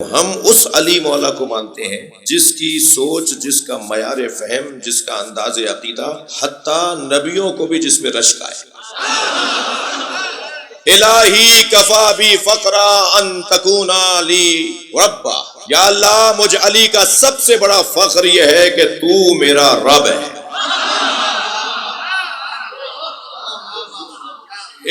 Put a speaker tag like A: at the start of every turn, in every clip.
A: ہم اس علی مولا کو مانتے ہیں جس کی سوچ، جس کا معیار فہم، جس کا انداز عقیدہ حتیٰ نبیوں کو بھی جس میں رشک آئے۔ الہی کفا بی فقرا ان تکونا لی ربا، یا اللہ مجھ علی کا سب سے بڑا فخر یہ ہے کہ تو میرا رب ہے۔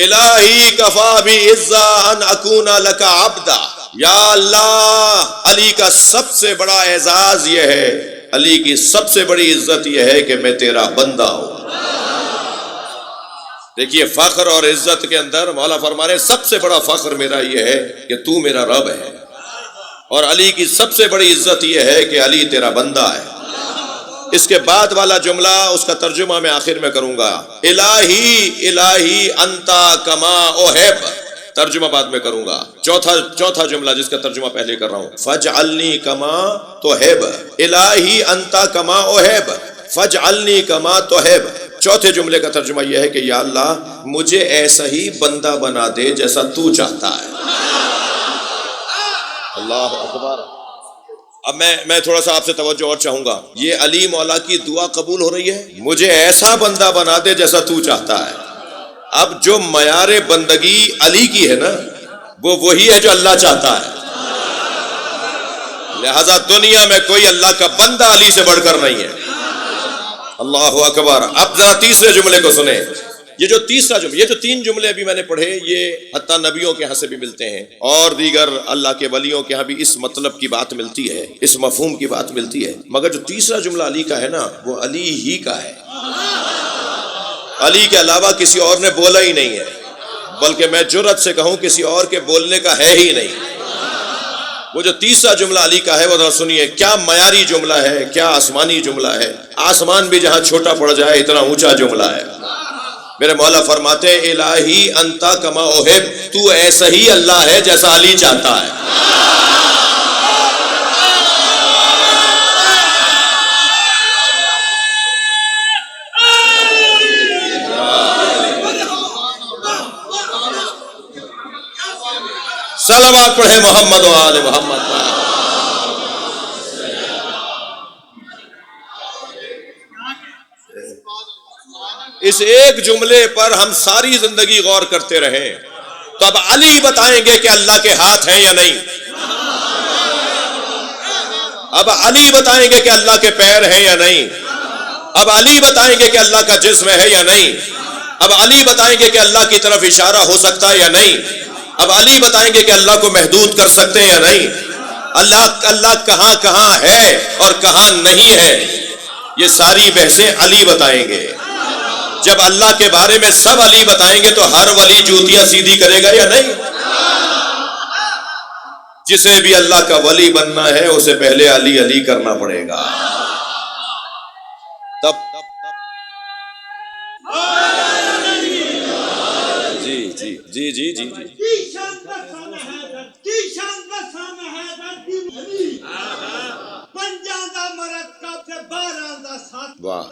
A: الہی کفا بی عزا ان اکونا لکا عبدا، یا اللہ علی کا سب سے بڑا اعزاز یہ ہے، علی کی سب سے بڑی عزت یہ ہے کہ میں تیرا بندہ ہوں۔ دیکھیے فخر اور عزت کے اندر مولا فرما رہے سب سے بڑا فخر میرا یہ ہے کہ تو میرا رب ہے، اور علی کی سب سے بڑی عزت یہ ہے کہ علی تیرا بندہ ہے۔ اس کے بعد والا جملہ اس کا ترجمہ میں آخر میں کروں گا، الہی الہی انتا کما احب، ترجمہ بعد میں کروں گا۔ چوتھا جملہ جس کا ترجمہ پہلے کر رہا ہوں، فجعلنی کما تحب، الہی انتا کما احب فجعلنی کما تحب۔ چوتھے جملے کا ترجمہ یہ ہے کہ یا اللہ مجھے ایسا ہی بندہ بنا دے جیسا تو چاہتا ہے۔ اللہ اکبر۔ اب میں تھوڑا سا آپ سے توجہ اور چاہوں گا، یہ علی مولا کی دعا قبول ہو رہی ہے، مجھے ایسا بندہ بنا دے جیسا تو چاہتا ہے۔ اب جو معیار بندگی علی کی ہے نا، وہ وہی ہے جو اللہ چاہتا ہے، لہذا دنیا میں کوئی اللہ کا بندہ علی سے بڑھ کر نہیں ہے۔ اللہ اکبر۔ اب ذرا تیسرے جملے کو سنیں، یہ جو تیسرا جملہ، یہ جو تین جملے ابھی میں نے پڑھے یہ حتیٰ نبیوں کے ہاں سے بھی ملتے ہیں اور دیگر اللہ کے ولیوں کے ہاں بھی اس مطلب کی بات ملتی ہے، اس مفہوم کی بات ملتی ہے، مگر جو تیسرا جملہ علی کا ہے نا وہ علی ہی کا ہے، علی کے علاوہ کسی اور نے بولا ہی نہیں ہے، بلکہ میں جرأت سے کہوں کسی اور کے بولنے کا ہے ہی نہیں۔ وہ جو تیسرا جملہ علی کا ہے وہ ذرا سنیے، کیا معیاری جملہ ہے، کیا آسمانی جملہ ہے، آسمان بھی جہاں چھوٹا پڑ جائے اتنا اونچا جملہ ہے۔ میرے مولا فرماتے ہیں الہی انتا کما احب، تو ایسا ہی اللہ ہے جیسا علی چاہتا ہے۔ صلوات پڑھے محمد و آل محمد۔ اس ایک جملے پر ہم ساری زندگی غور کرتے رہیں تو اب علی بتائیں گے کہ اللہ کے ہاتھ ہیں یا نہیں، اب علی بتائیں گے کہ اللہ کے پیر ہیں یا نہیں، اب علی بتائیں گے کہ اللہ کا جسم ہے یا نہیں، اب علی بتائیں گے کہ اللہ کی طرف اشارہ ہو سکتا ہے یا نہیں، اب علی بتائیں گے کہ اللہ کو محدود کر سکتے ہیں یا نہیں، اللہ کہاں کہاں ہے اور کہاں نہیں ہے، یہ ساری بحثیں علی بتائیں گے۔ جب اللہ کے بارے میں سب علی بتائیں گے تو ہر ولی جوتیاں سیدھی کرے گا یا نہیں؟ جسے بھی اللہ کا ولی بننا ہے اسے پہلے علی علی کرنا پڑے گا۔ تب جی واہ،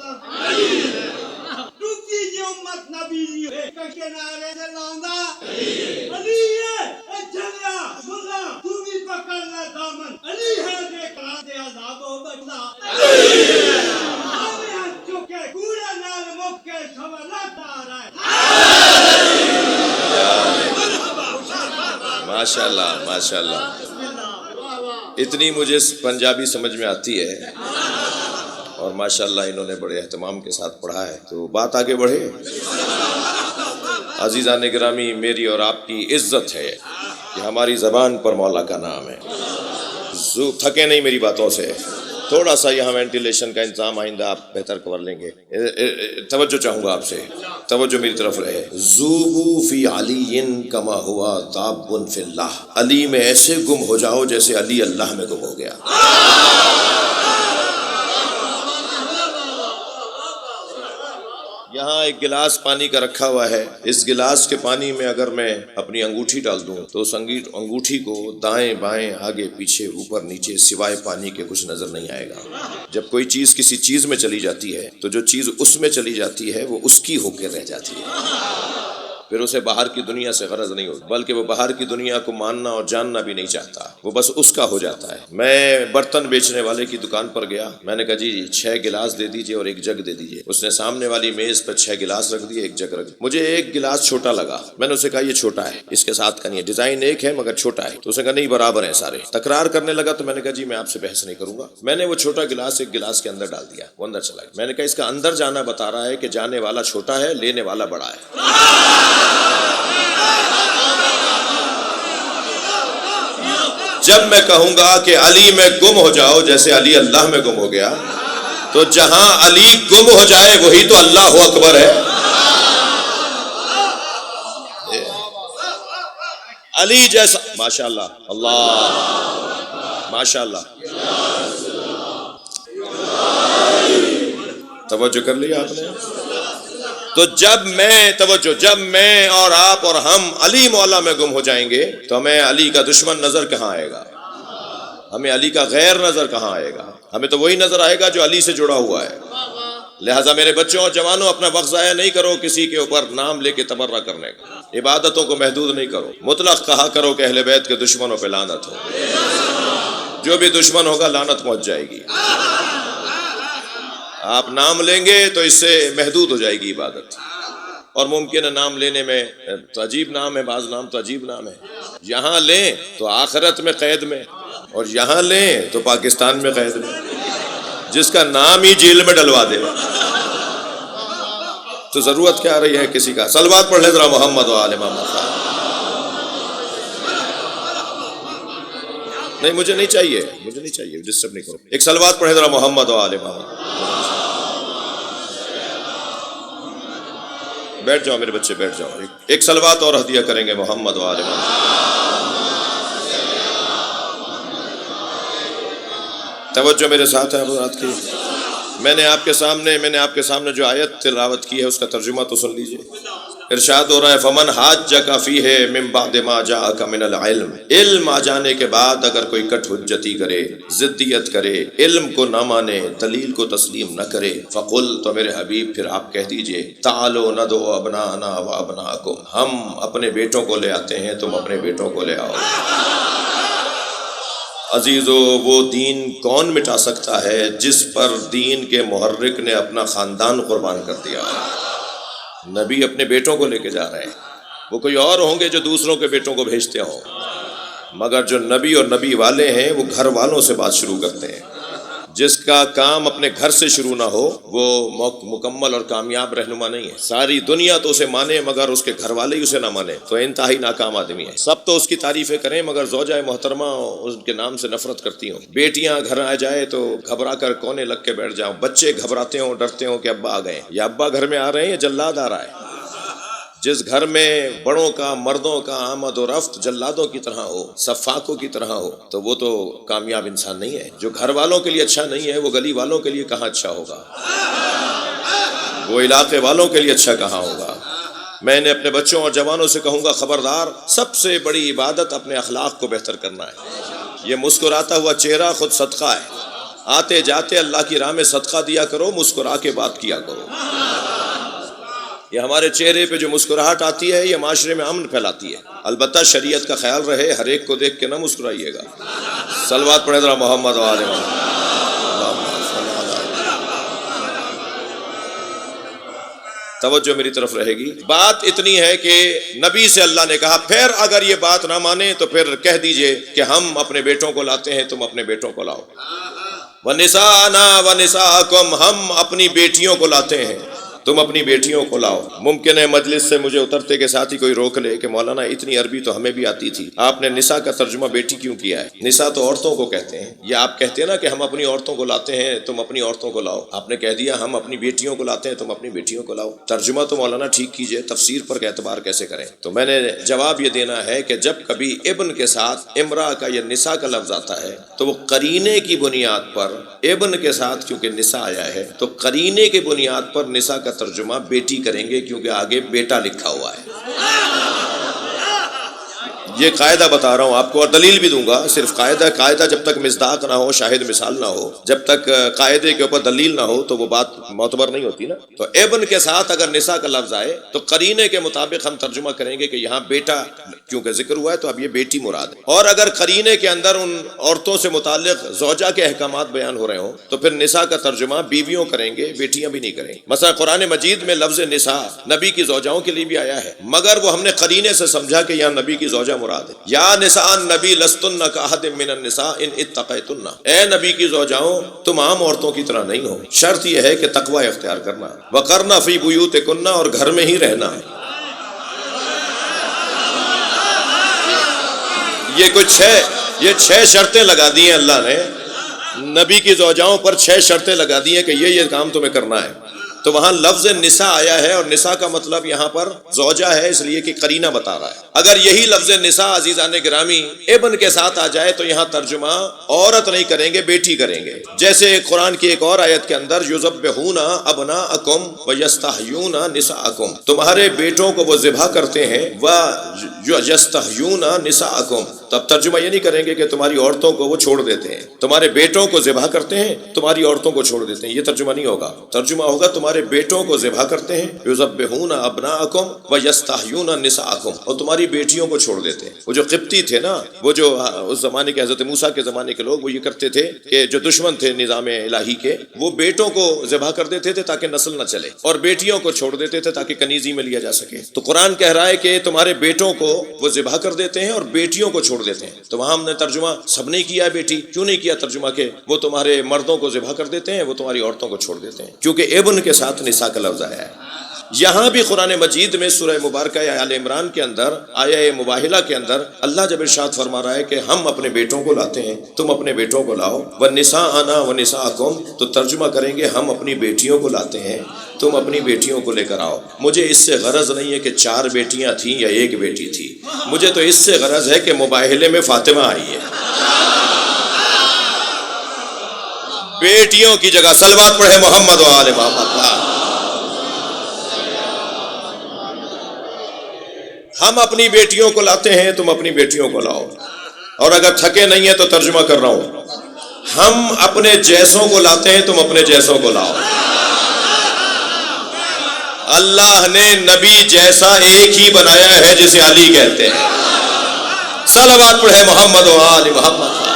A: ماشاء اللہ ماشاء اللہ۔ اتنی مجھے پنجابی سمجھ میں آتی ہے اور ماشاءاللہ انہوں نے بڑے اہتمام کے ساتھ پڑھا ہے، تو بات آگے بڑھے۔ عزیزان گرامی، میری اور آپ کی عزت ہے کہ ہماری زبان پر مولا کا نام ہے۔ تھکے نہیں میری باتوں سے، تھوڑا سا یہاں وینٹیلیشن کا انتظام آئندہ آپ بہتر کور لیں گے۔ توجہ چاہوں گا آپ سے، توجہ میری طرف رہے۔ ذوبوا فی علی کما ہوا ذاب فی اللہ، علی میں ایسے گم ہو جاؤ جیسے علی اللہ میں گم ہو گیا۔ یہاں ایک گلاس پانی کا رکھا ہوا ہے، اس گلاس کے پانی میں اگر میں اپنی انگوٹھی ڈال دوں تو اس انگوٹھی کو دائیں بائیں آگے پیچھے اوپر نیچے سوائے پانی کے کچھ نظر نہیں آئے گا۔ جب کوئی چیز کسی چیز میں چلی جاتی ہے تو جو چیز اس میں چلی جاتی ہے وہ اس کی ہو کے رہ جاتی ہے۔ پھر اسے باہر کی دنیا سے غرض نہیں ہوتی، بلکہ وہ باہر کی دنیا کو ماننا اور جاننا بھی نہیں چاہتا، وہ بس اس کا ہو جاتا ہے۔ میں برتن بیچنے والے کی دکان پر گیا، میں نے کہا جی 6 گلاس دے دیجئے اور 1 جگ دے دیجئے۔ اس نے سامنے والی میز پر 6 گلاس رکھ دیے، 1 جگ رکھ دی۔ مجھے 1 گلاس چھوٹا لگا، میں نے اسے کہا یہ چھوٹا ہے، اس کے ساتھ کا نہیں ہے، ڈیزائن ایک ہے مگر چھوٹا ہے۔ تو اس نے کہا نہیں برابر ہیں سارے۔ تکرار کرنے لگا تو میں نے کہا جی میں آپ سے بحث نہیں کروں گا۔ میں نے وہ چھوٹا گلاس 1 گلاس کے اندر ڈال دیا، وہ اندر چلا گیا۔ میں نے کہا اس کا اندر جانا بتا رہا ہے کہ جانے والا چھوٹا ہے، لینے والا بڑا ہے۔ جب میں کہوں گا کہ علی میں گم ہو جاؤ جیسے علی اللہ میں گم ہو گیا، تو جہاں علی گم ہو جائے وہی تو اللہ اکبر ہے۔ علی جیسا ماشاءاللہ، اللہ ماشاءاللہ، توجہ کر لیا آپ نے؟ تو جب میں اور آپ اور ہم علی مولا میں گم ہو جائیں گے تو ہمیں علی کا دشمن نظر کہاں آئے گا، ہمیں علی کا غیر نظر کہاں آئے گا؟ ہمیں تو وہی نظر آئے گا جو علی سے جڑا ہوا ہے۔ لہٰذا میرے بچوں اور جوانوں، اپنا وقت ضائع نہیں کرو کسی کے اوپر نام لے کے تبرہ کرنے کا، عبادتوں کو محدود نہیں کرو، مطلق کہا کرو کہ اہل بیت کے دشمنوں پہ لعنت ہو، جو بھی دشمن ہوگا لعنت پہنچ جائے گی۔ آپ نام لیں گے تو اس سے محدود ہو جائے گی عبادت، اور ممکن ہے نام لینے میں تو عجیب نام ہے، بعض نام تو عجیب نام ہے، یہاں لیں تو آخرت میں قید میں، اور یہاں لیں تو پاکستان میں قید میں، جس کا نام ہی جیل میں ڈلوا دے، تو ضرورت کیا رہی ہے کسی کا؟ صلوات پڑھ لیں ذرا محمد و آل محمد۔ نہیں مجھے نہیں چاہیے، ڈسٹرب نہیں کرو۔ ایک صلوات پڑھیں ذرا محمد و آل محمد۔ بیٹھ جاؤ میرے بچے، بیٹھ جاؤ، ایک صلوات اور ہدیہ کریں گے محمد و آل محمد۔ توجہ میرے ساتھ ہے حضرات کی۔ میں نے آپ کے سامنے جو آیت تلاوت کی ہے اس کا ترجمہ تو سن لیجئے۔ ارشاد ہو رہا ہے فمن حاجک فیہ من بعد ما جاءک من العلم، علم آ جانے کے بعد اگر کوئی کٹ حجتی کرے، ضدیت کرے، علم کو نہ مانے، دلیل کو تسلیم نہ کرے، فقل، تو میرے حبیب پھر آپ کہہ دیجئے تعالوا ندعو ابناءنا و ابناءکم، ہم اپنے بیٹوں کو لے آتے ہیں، تم اپنے بیٹوں کو لے آؤ۔ عزیزو، وہ دین کون مٹا سکتا ہے جس پر دین کے محرک نے اپنا خاندان قربان کر دیا؟ نبی اپنے بیٹوں کو لے کے جا رہے ہیں، وہ کوئی اور ہوں گے جو دوسروں کے بیٹوں کو بھیجتے ہوں، مگر جو نبی اور نبی والے ہیں وہ گھر والوں سے بات شروع کرتے ہیں۔ جس کا کام اپنے گھر سے شروع نہ ہو وہ مکمل اور کامیاب رہنما نہیں ہے۔ ساری دنیا تو اسے مانے مگر اس کے گھر والے ہی اسے نہ مانے تو انتہائی ناکام آدمی ہے۔ سب تو اس کی تعریفیں کریں مگر زوجہ محترمہ اس کے نام سے نفرت کرتی ہوں، بیٹیاں گھر آ جائے تو گھبرا کر کونے لگ کے بیٹھ جاؤں، بچے گھبراتے ہوں، ڈرتے ہوں کہ ابا آ گئے، یا ابا گھر میں آ رہے ہیں یا جلاد آ رہا ہے۔ جس گھر میں بڑوں کا، مردوں کا آمد و رفت جلادوں کی طرح ہو، سفاکوں کی طرح ہو، تو وہ تو کامیاب انسان نہیں ہے۔ جو گھر والوں کے لیے اچھا نہیں ہے وہ گلی والوں کے لیے کہاں اچھا ہوگا، وہ علاقے والوں کے لیے اچھا کہاں ہوگا۔ میں نے اپنے بچوں اور جوانوں سے کہوں گا خبردار، سب سے بڑی عبادت اپنے اخلاق کو بہتر کرنا ہے۔ یہ مسکراتا ہوا چہرہ خود صدقہ ہے، آتے جاتے اللہ کی راہ میں صدقہ دیا کرو، مسکرا کے بات کیا کرو۔ یہ ہمارے چہرے پہ جو مسکراہٹ آتی ہے یہ معاشرے میں امن پھیلاتی ہے۔ البتہ شریعت کا خیال رہے، ہر ایک کو دیکھ کے نہ مسکرائیے گا۔ صلوات پڑھیں ذرا محمد و آل محمد۔ توجہ میری طرف رہے گی۔ بات اتنی ہے کہ نبی سے اللہ نے کہا پھر اگر یہ بات نہ مانے تو پھر کہہ دیجئے کہ ہم اپنے بیٹوں کو لاتے ہیں، تم اپنے بیٹوں کو لاؤ۔ وَنِسَاءَنَا وَنِسَاءَكُمْ، ہم اپنی بیٹیوں کو لاتے ہیں، تم اپنی بیٹیوں کو لاؤ۔ ممکن ہے مجلس سے مجھے اترتے کے ساتھ ہی کوئی روک لے کہ مولانا اتنی عربی تو ہمیں بھی آتی تھی، آپ نے نساء کا ترجمہ بیٹی کیوں کیا ہے؟ نساء تو عورتوں کو کہتے ہیں، یا آپ کہتے ہیں نا کہ ہم اپنی عورتوں کو لاتے ہیں، تم اپنی عورتوں کو لاؤ، آپ نے کہہ دیا ہم اپنی بیٹیوں کو لاتے ہیں، تم اپنی بیٹیوں کو لاؤ۔ ترجمہ تو مولانا ٹھیک کیجئے، تفسیر پر اعتبار کیسے کریں؟ تو میں نے جواب یہ دینا ہے کہ جب کبھی ابن کے ساتھ امرا کا یا نساء کا لفظ آتا ہے تو وہ قرینے کی بنیاد پر، ابن کے ساتھ کیونکہ نساء آیا ہے تو قرینے کی بنیاد پر نساء کا ترجمہ بیٹی کریں گے، کیونکہ آگے بیٹا لکھا ہوا ہے۔ یہ قاعدہ بتا رہا ہوں آپ کو، اور دلیل بھی دوں گا۔ صرف قاعدہ جب تک مصداق نہ ہو، شاہد مثال نہ ہو، جب تک قاعدے کے اوپر دلیل نہ ہو تو وہ بات معتبر نہیں ہوتی نا. تو ابن کے ساتھ اگر نساء کا لفظ آئے تو قرینے کے مطابق ہم ترجمہ کریں گے کہ یہاں بیٹا کیونکہ ذکر ہوا ہے تو اب یہ بیٹی مراد ہے. اور اگر قرینے کے اندر ان عورتوں سے متعلق زوجہ کے احکامات بیان ہو رہے ہوں تو پھر نساء کا ترجمہ بیویوں کریں گے، بیٹیاں بھی نہیں کریں گے. مثلا قرآن مجید میں لفظ نساء نبی کی زوجاؤں کے لیے بھی آیا ہے، مگر وہ ہم نے قرینے سے سمجھا کہ یہاں نبی کی زوجہ مراد ہے. یا نساء النبی لستن کاحد من النساء ان اتقیتن، اے نبی کی زوجاؤں تم عام عورتوں کی طرح نہیں ہو، شرط یہ ہے کہ تقوی اختیار کرنا. وقرن فی بیوتکن، اور گھر میں ہی رہنا ہے. یہ چھ شرطیں لگا دی ہیں اللہ نے نبی کی زوجاؤں پر، 6 شرطیں لگا دی ہیں کہ یہ کام تمہیں کرنا ہے. تو وہاں لفظ نساء آیا ہے اور نساء کا مطلب یہاں پر زوجہ ہے، اس لیے کہ قرینہ بتا رہا ہے. اگر یہی لفظ نساء عزیزان گرامی ابن کے ساتھ آ جائے تو یہاں ترجمہ عورت نہیں کریں گے، بیٹی کریں گے. جیسے قرآن کی ایک اور آیت کے اندر یذبحون ابناءکم ویستحیون نساءکم، تمہارے بیٹوں کو وہ ذبح کرتے ہیں، ویستحیون نساءکم. تب ترجمہ یہ نہیں کریں گے کہ تمہاری عورتوں کو وہ چھوڑ دیتے ہیں، تمہارے بیٹوں کو ذبح کرتے ہیں، تمہاری عورتوں کو چھوڑ دیتے ہیں. یہ ترجمہ نہیں ہوگا. ترجمہ ہوگا تمہارے بیٹوں کو ذبح کرتے ہیں، یذبحون ابناءکم ویستحیون نساءکم، اور تمہاری بیٹیوں کو چھوڑ دیتے ہیں. وہ جو قبطی تھے نا، وہ جو اس زمانے کے حضرت موسیٰ کے زمانے کے لوگ، وہ یہ کرتے تھے کہ جو دشمن تھے نظام الہی کے، وہ بیٹوں کو ذبح کر دیتے تھے تاکہ نسل نہ چلے، اور بیٹیوں کو چھوڑ دیتے تھے تاکہ کنیزی میں لیا جا سکے. تو قرآن کہہ رہا ہے کہ تمہارے بیٹوں کو وہ ذبح کر دیتے ہیں اور بیٹیوں کو چھوڑ دیتے ہیں. تو وہاں ہم نے ترجمہ سب نے کیا بیٹی، کیوں نہیں کیا ترجمہ کہ وہ تمہارے مردوں کو ذبح کر دیتے ہیں، وہ تمہاری عورتوں کو چھوڑ دیتے ہیں، کیونکہ ابن کے ساتھ نساء کا لفظ آیا ہے. یہاں بھی قرآن مجید میں سورہ مبارکہ آل عمران کے اندر آیہ مباہلہ کے اندر اللہ جب ارشاد فرما رہا ہے کہ ہم اپنے بیٹوں کو لاتے ہیں، تم اپنے بیٹوں کو لاؤ. وَنِسَاءَنَا وَنِسَاءَكُمْ، تو ترجمہ کریں گے ہم اپنی بیٹیوں کو لاتے ہیں، تم اپنی بیٹیوں کو لے کر آؤ. مجھے اس سے غرض نہیں ہے کہ 4 بیٹیاں تھیں یا 1 بیٹی تھی، مجھے تو اس سے غرض ہے کہ مباہلے میں فاطمہ آئی ہے. بیٹیوں کی جگہ صلوات پڑھے محمد و آل محمد. ہم اپنی بیٹیوں کو لاتے ہیں، تم اپنی بیٹیوں کو لاؤ. اور اگر تھکے نہیں ہیں تو ترجمہ کر رہا ہوں، ہم اپنے جیسوں کو لاتے ہیں، تم اپنے جیسوں کو لاؤ. اللہ نے نبی جیسا ایک ہی بنایا ہے جسے علی کہتے ہیں. صلوات پڑھے محمد و آل محمد.